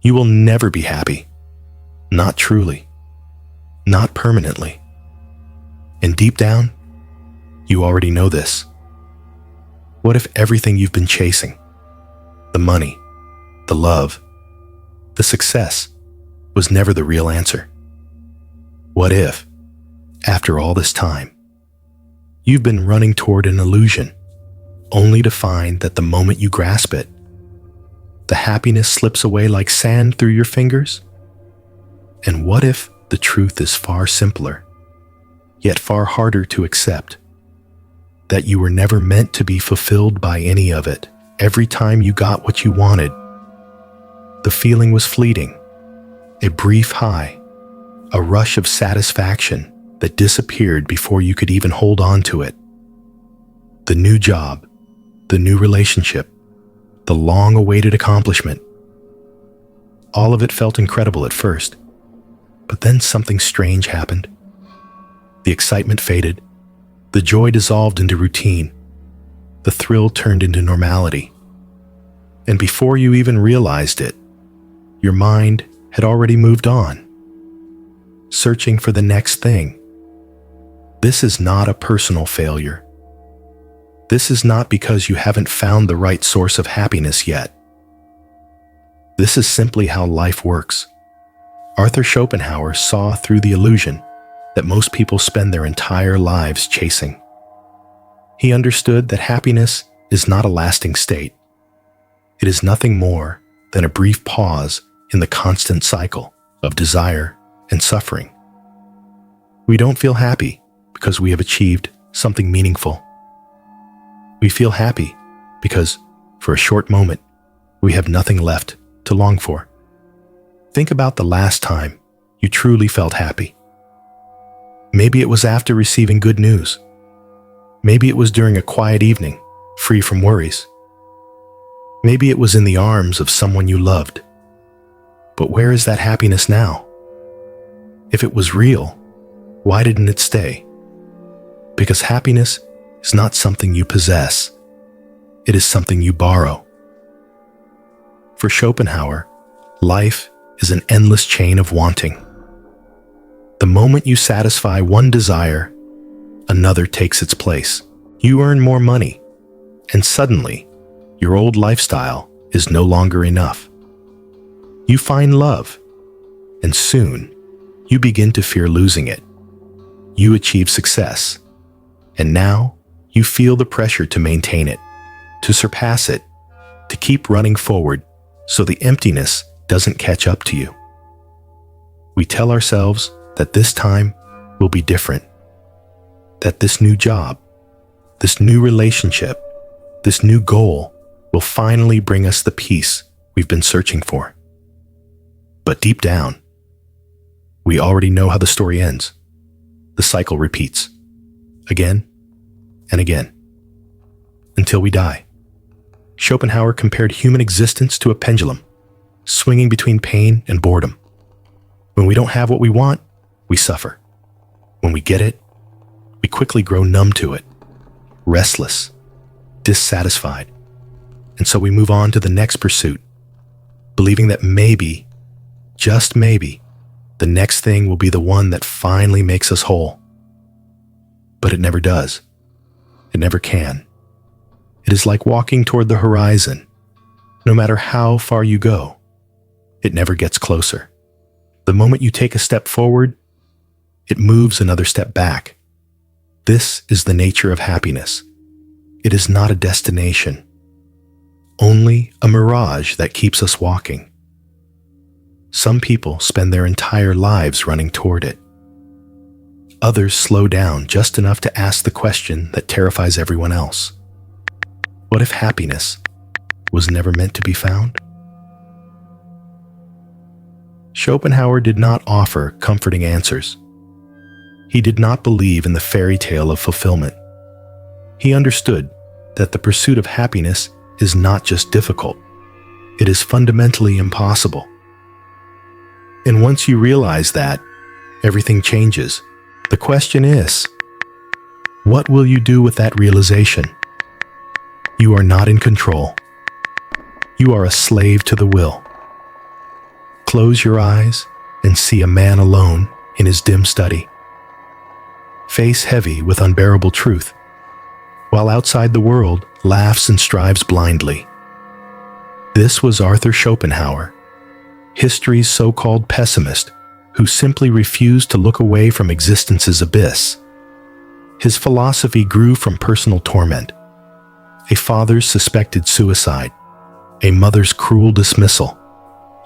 You will never be happy. Not truly. Not permanently. And deep down, you already know this. What if everything you've been chasing, the money, the love, the success, was never the real answer? What if, after all this time, you've been running toward an illusion, only to find that the moment you grasp it, the happiness slips away like sand through your fingers? And what if the truth is far simpler, yet far harder to accept? That you were never meant to be fulfilled by any of it. Every time you got what you wanted, the feeling was fleeting, a brief high, a rush of satisfaction that disappeared before you could even hold on to it. The new job, the new relationship, the long-awaited accomplishment. All of it felt incredible at first, but then something strange happened. The excitement faded, the joy dissolved into routine, the thrill turned into normality. And before you even realized it, your mind had already moved on, searching for the next thing. This is not a personal failure. This is not because you haven't found the right source of happiness yet. This is simply how life works. Arthur Schopenhauer saw through the illusion that most people spend their entire lives chasing. He understood that happiness is not a lasting state. It is nothing more than a brief pause in the constant cycle of desire and suffering. We don't feel happy because we have achieved something meaningful. We feel happy because, for a short moment, we have nothing left to long for. Think about the last time you truly felt happy. Maybe it was after receiving good news. Maybe it was during a quiet evening, free from worries. Maybe it was in the arms of someone you loved. But where is that happiness now? If it was real, why didn't it stay? Because happiness is not something you possess. It is something you borrow. For Schopenhauer, life is an endless chain of wanting. The moment you satisfy one desire, another takes its place. You earn more money, and suddenly, your old lifestyle is no longer enough. You find love, and soon, you begin to fear losing it. You achieve success, and now you feel the pressure to maintain it, to surpass it, to keep running forward so the emptiness doesn't catch up to you. We tell ourselves that this time will be different, that this new job, this new relationship, this new goal will finally bring us the peace we've been searching for. But deep down, we already know how the story ends. The cycle repeats, again and again, until we die. Schopenhauer compared human existence to a pendulum, swinging between pain and boredom. When we don't have what we want, we suffer. When we get it, we quickly grow numb to it, restless, dissatisfied, and so we move on to the next pursuit, believing that maybe, just maybe, the next thing will be the one that finally makes us whole. But it never does. It never can. It is like walking toward the horizon. No matter how far you go, it never gets closer. The moment you take a step forward, it moves another step back. This is the nature of happiness. It is not a destination, only a mirage that keeps us walking. Some people spend their entire lives running toward it. Others slow down just enough to ask the question that terrifies everyone else. What if happiness was never meant to be found? Schopenhauer did not offer comforting answers. He did not believe in the fairy tale of fulfillment. He understood that the pursuit of happiness is not just difficult, it is fundamentally impossible. And once you realize that, everything changes. The question is, what will you do with that realization? You are not in control. You are a slave to the will. Close your eyes and see a man alone in his dim study, face heavy with unbearable truth, while outside the world laughs and strives blindly. This was Arthur Schopenhauer, history's so-called pessimist who simply refused to look away from existence's abyss. His philosophy grew from personal torment, a father's suspected suicide, a mother's cruel dismissal,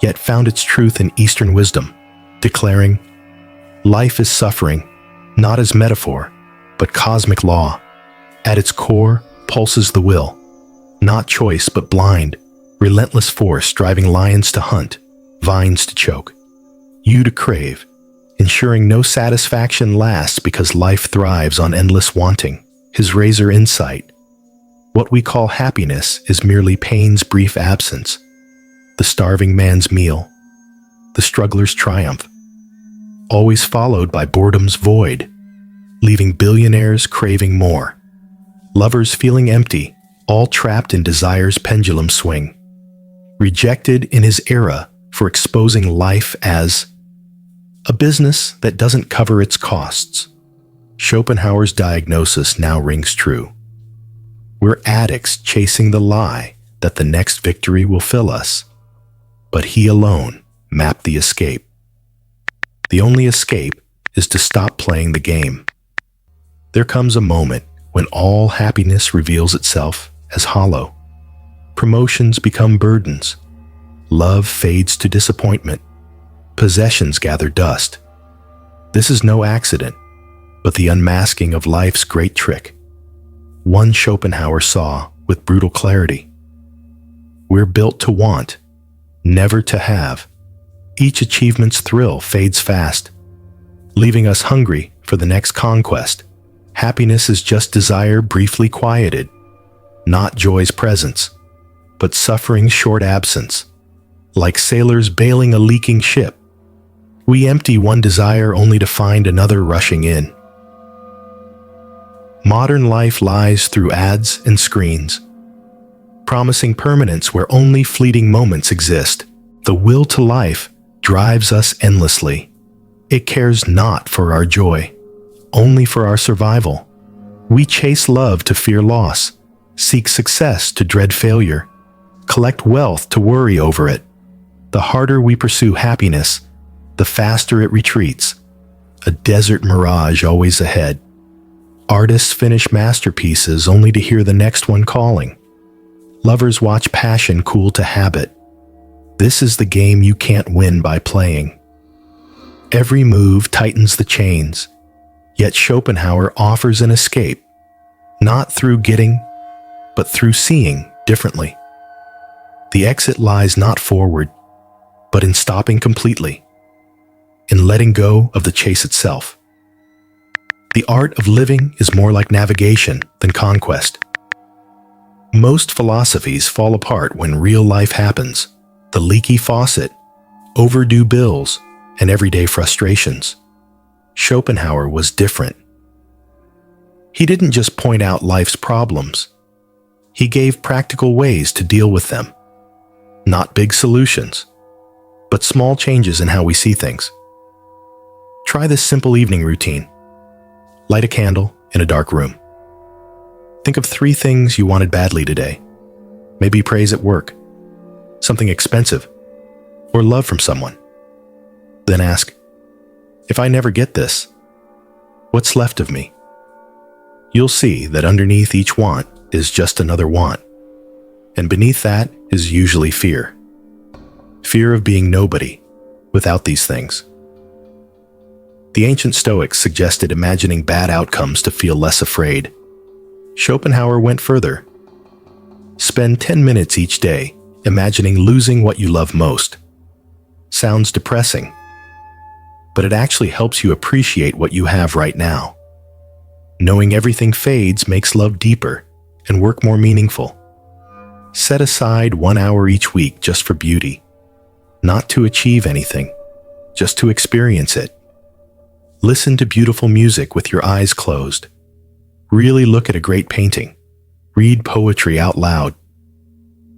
yet found its truth in Eastern wisdom, declaring, "Life is suffering, not as metaphor, but cosmic law. At its core pulses the will, not choice but blind, relentless force driving lions to hunt, vines to choke, you to crave, ensuring no satisfaction lasts because life thrives on endless wanting." His razor insight: what we call happiness is merely pain's brief absence, the starving man's meal, the struggler's triumph, always followed by boredom's void, leaving billionaires craving more, lovers feeling empty, all trapped in desire's pendulum swing. Rejected in his era for exposing life as a business that doesn't cover its costs, Schopenhauer's diagnosis now rings true. We're addicts chasing the lie that the next victory will fill us, but he alone mapped the escape. The only escape is to stop playing the game. There comes a moment when all happiness reveals itself as hollow. Promotions become burdens. Love fades to disappointment. Possessions gather dust. This is no accident, but the unmasking of life's great trick. One Schopenhauer saw with brutal clarity. We're built to want, never to have. Each achievement's thrill fades fast, leaving us hungry for the next conquest. Happiness is just desire briefly quieted, not joy's presence, but suffering's short absence. Like sailors bailing a leaking ship, we empty one desire only to find another rushing in. Modern life lies through ads and screens, promising permanence where only fleeting moments exist. The will to life drives us endlessly. It cares not for our joy, only for our survival. We chase love to fear loss, seek success to dread failure, collect wealth to worry over it. The harder we pursue happiness, the faster it retreats. A desert mirage always ahead. Artists finish masterpieces only to hear the next one calling. Lovers watch passion cool to habit. This is the game you can't win by playing. Every move tightens the chains, yet Schopenhauer offers an escape, not through getting, but through seeing differently. The exit lies not forward, but in stopping completely, in letting go of the chase itself. The art of living is more like navigation than conquest. Most philosophies fall apart when real life happens. The leaky faucet, overdue bills, and everyday frustrations. Schopenhauer was different. He didn't just point out life's problems. He gave practical ways to deal with them. Not big solutions, but small changes in how we see things. Try this simple evening routine. Light a candle in a dark room. Think of 3 things you wanted badly today. Maybe praise at work, something expensive, or love from someone. Then ask, if I never get this, what's left of me? You'll see that underneath each want is just another want, and beneath that is usually fear. Fear of being nobody without these things. The ancient Stoics suggested imagining bad outcomes to feel less afraid. Schopenhauer went further. Spend 10 minutes each day imagining losing what you love most. Sounds depressing, but it actually helps you appreciate what you have right now. Knowing everything fades makes love deeper and work more meaningful. Set aside 1 hour each week just for beauty, not to achieve anything, just to experience it. Listen to beautiful music with your eyes closed. Really look at a great painting. Read poetry out loud.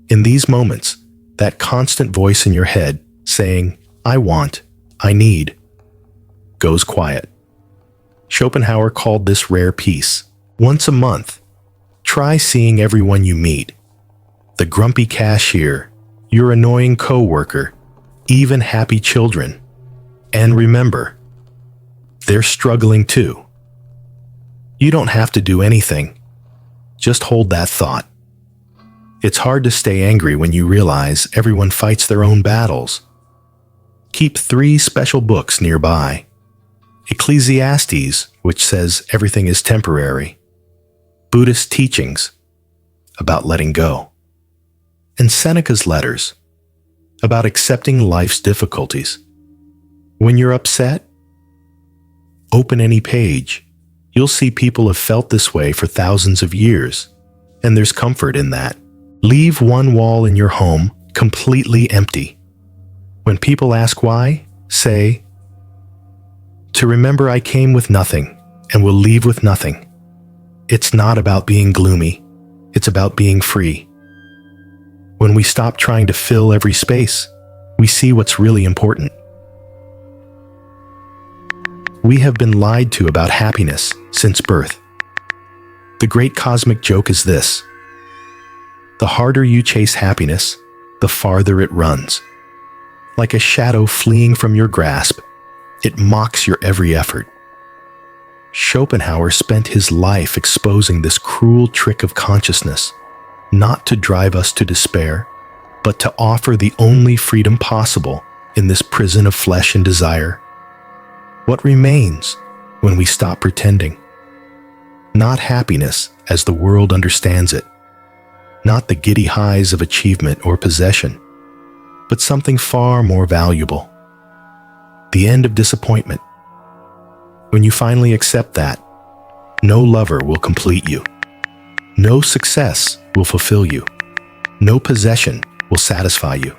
In these moments, that constant voice in your head saying, I want, I need, goes quiet. Schopenhauer called this rare peace. Once a month, try seeing everyone you meet. The grumpy cashier, your annoying coworker, even happy children. And remember, they're struggling too. You don't have to do anything. Just hold that thought. It's hard to stay angry when you realize everyone fights their own battles. Keep 3 special books nearby. Ecclesiastes, which says everything is temporary. Buddhist teachings about letting go. And Seneca's letters about accepting life's difficulties. When you're upset, open any page. You'll see people have felt this way for thousands of years, and there's comfort in that. Leave one wall in your home completely empty. When people ask why, say, "To remember I came with nothing and will leave with nothing." It's not about being gloomy, it's about being free. When we stop trying to fill every space, we see what's really important. We have been lied to about happiness since birth. The great cosmic joke is this: the harder you chase happiness, the farther it runs. Like a shadow fleeing from your grasp, it mocks your every effort. Schopenhauer spent his life exposing this cruel trick of consciousness, not to drive us to despair, but to offer the only freedom possible in this prison of flesh and desire. What remains when we stop pretending? Not happiness as the world understands it, not the giddy highs of achievement or possession, but something far more valuable. The end of disappointment. When you finally accept that, no lover will complete you. No success will fulfill you. No possession will satisfy you.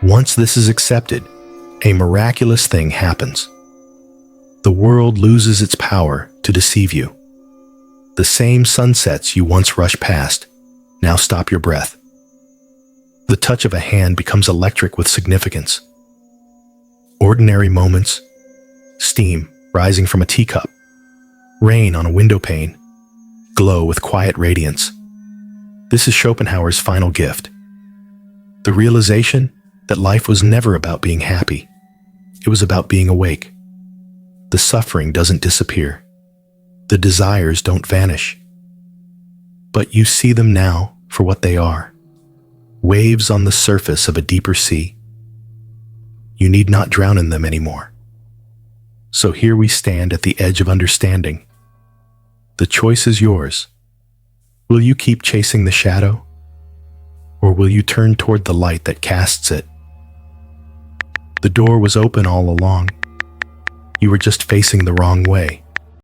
Once this is accepted, a miraculous thing happens. The world loses its power to deceive you. The same sunsets you once rushed past now stop your breath. The touch of a hand becomes electric with significance. Ordinary moments, steam rising from a teacup, rain on a window pane, glow with quiet radiance. This is Schopenhauer's final gift. The realization that life was never about being happy. It was about being awake. The suffering doesn't disappear. The desires don't vanish. But you see them now for what they are. Waves on the surface of a deeper sea. You need not drown in them anymore. So here we stand at the edge of understanding. The choice is yours. Will you keep chasing the shadow? Or will you turn toward the light that casts it? The door was open all along. You were just facing the wrong way.